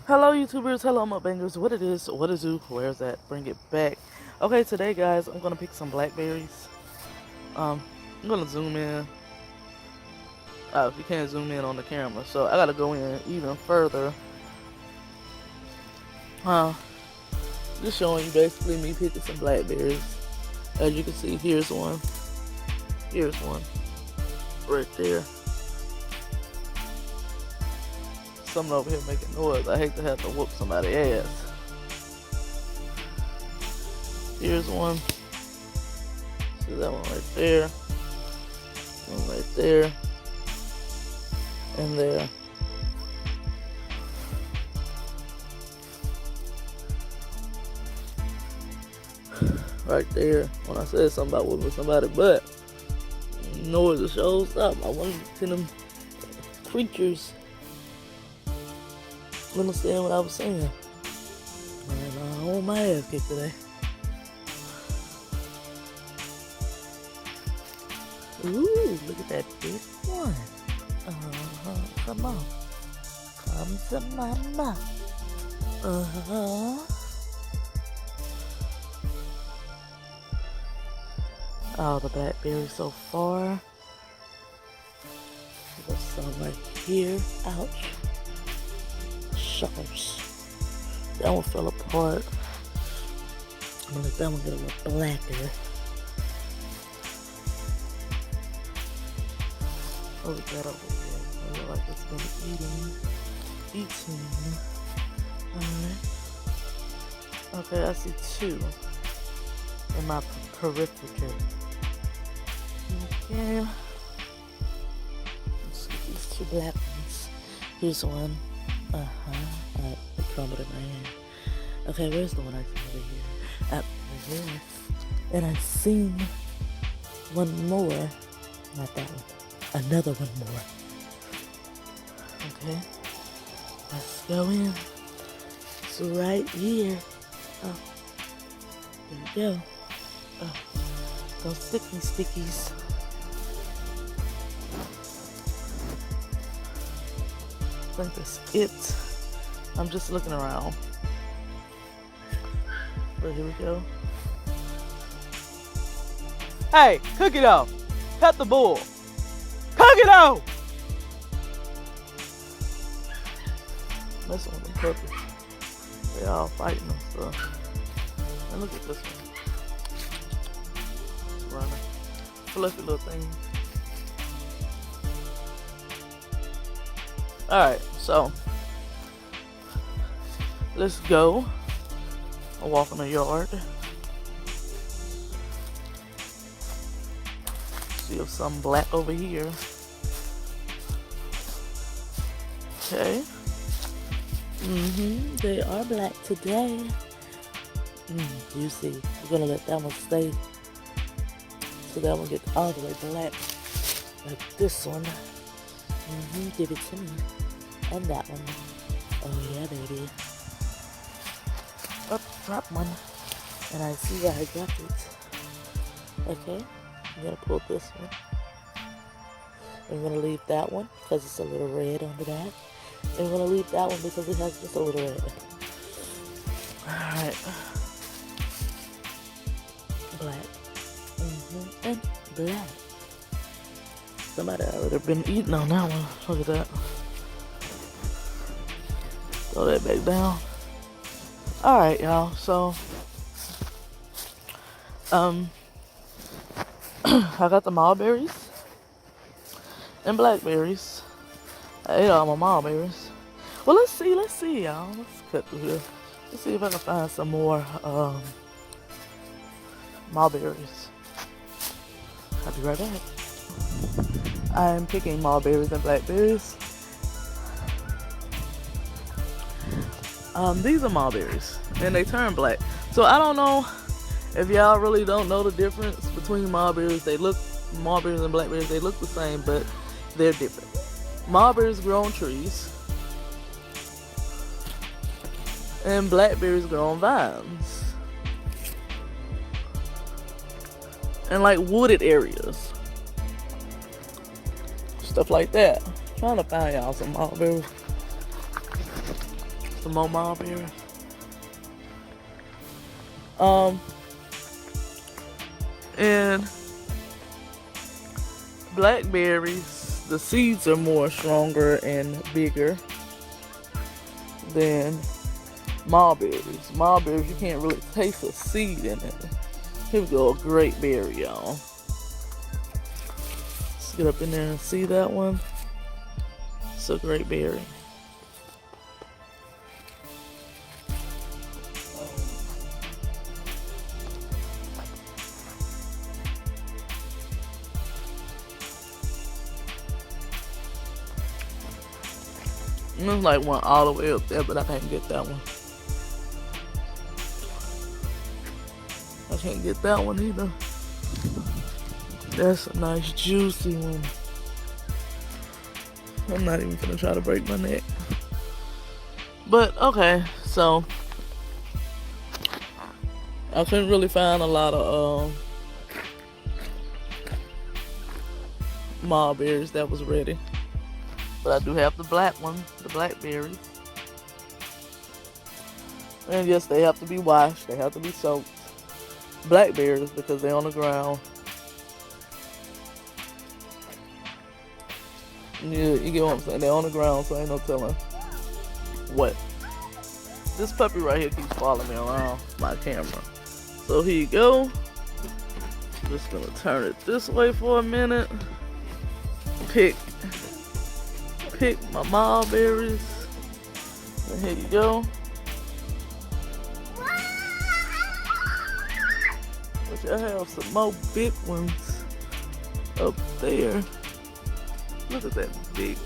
Hello YouTubers, hello mukbangers, what it is, what is you, where's that, bring it back. Okay, today guys, I'm gonna pick some blackberries. I'm gonna zoom in. Oh, you can't zoom in on the camera, so I gotta go in even further. Just showing you basically me picking some blackberries. As you can see, here's one, right there. Someone over here making noise. I hate to have to whoop somebody's ass. Here's one. See that one right there. One right there. And there. Right there. When I said something about whooping somebody, but noise shows up. I wanted to see them creatures understand what I was saying. And I want my ass kicked today. Ooh, look at that big one. Come on. Come to mama. Oh, the blackberries so far. There's some right here. Ouch. Shuckers. That one fell apart. I'm gonna let that one get a little blacker. Oh, that over there. I look like it's been eating. Alright. Okay, I see two in my periphery. Okay. Let's get these two black ones. Here's one. I crumbled in my hand. Okay, where's the one I see over here? Up here. And I seen one more. Not that one. Another one more. Okay. Let's go in. It's right here. Oh. There we go. Oh. Those stickies. I think that's it. I'm just looking around. But here we go. Hey, cook it off. Pet the bull. Cook it off. Messing with them puppies. They all fighting and stuff. And look at this one. It's running. Fluffy little thing. Alright, so let's go. I'll walk in the yard. See if something black over here. Okay. They are black today. You see, we're gonna let that one stay. So that one gets all the way black. Like this one. Give it to me. And that one. Oh yeah, baby. Up, drop one. And I see where I got it. Okay. I'm gonna pull this one. I'm gonna leave that one because it's a little red on the back. And we're gonna leave that one because it has just a little red. Alright. Black. And black. Somebody already been eating on that one. Look at that. Throw that back down. Alright, y'all. So, I got the mulberries and blackberries. I ate all my mulberries. Well, let's see, y'all. Let's cut through here. Let's see if I can find some more mulberries. I'll be right back. I'm picking mulberries and blackberries. These are mulberries, and they turn black. So I don't know if y'all really don't know the difference between mulberries. Mulberries and blackberries, they look the same, but they're different. Mulberries grow on trees, and blackberries grow on vines, and like wooded areas. Stuff like that. I'm trying to find y'all some mulberries. some more mulberries. And blackberries, the seeds are more stronger and bigger than mulberries. Mulberries, you can't really taste a seed in it. Here we go, a great berry, y'all. Let's get up in there and see that one. It's a great berry. There's like one all the way up there, but I can't get that one. I can't get that one either. That's a nice juicy one. I'm not even gonna try to break my neck. But okay, so I couldn't really find a lot of mulberries that was ready. But I do have the black one, the blackberry. And yes, they have to be washed, they have to be soaked. Blackberries, because they're on the ground. Yeah, you get what I'm saying? They're on the ground, so ain't no telling what. This puppy right here keeps following me around my camera. So here you go. Just gonna turn it this way for a minute. Pick my mulberries. And here you go. Which I have some more big ones up there. Look at that big